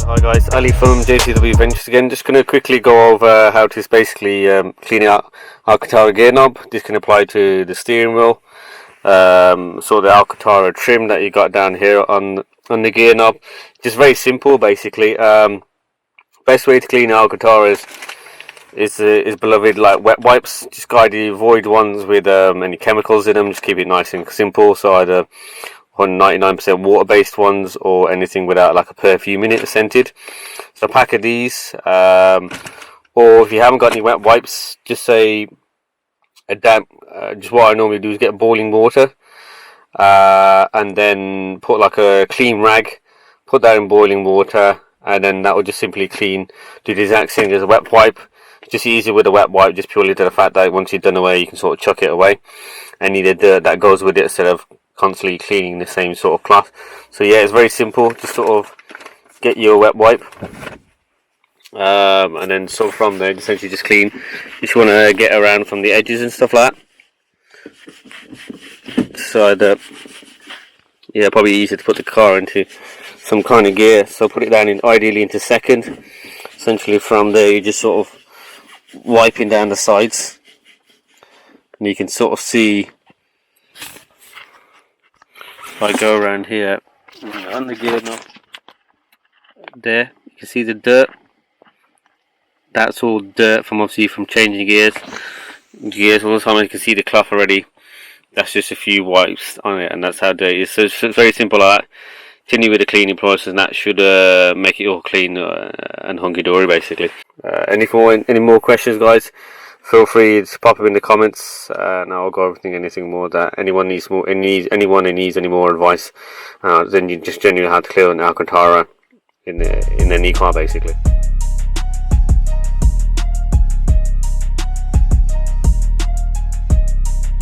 Hi guys, Ali from JCW Ventures again. Just going to quickly go over how to basically clean out Alcantara gear knob. This can apply to the steering wheel. So the Alcantara trim that you got down here on the gear knob. Just very simple basically. Best way to clean Alcantara is beloved like wet wipes. Just guide the void ones with any chemicals in them. Just keep it nice and simple. So either 99% water-based ones or anything without like a perfume in it, scented. So a pack of these, or if you haven't got any wet wipes, just say a damp. Just what I normally do is get boiling water, and then put like a clean rag, put that in boiling water, and then that will just simply clean. Do the exact same as a wet wipe. It's just easier with a wet wipe, just purely to the fact that once you've done away, you can sort of chuck it away, any of the dirt that goes with it instead of constantly cleaning the same sort of cloth. So yeah, it's very simple. Just sort of get your wet wipe, and then so from there, essentially just clean. You just want to get around from the edges and stuff like that. So yeah, probably easier to put the car into some kind of gear. So put it down in ideally into second. Essentially from there, you're just sort of wiping down the sides, and you can sort of see. If I go around here on the gear knob, there you can see the dirt. That's all dirt from obviously from changing gears. All the time you can see the cloth already. That's just a few wipes on it, and that's how dirty it is. So it's very simple like that. Continue with the cleaning process, and that should make it all clean and hunky dory basically. Any more questions, guys? Feel free to pop them in the comments, and I'll go over anything more that anyone needs any more advice. Then you just genuinely have to clear an Alcantara in any car basically.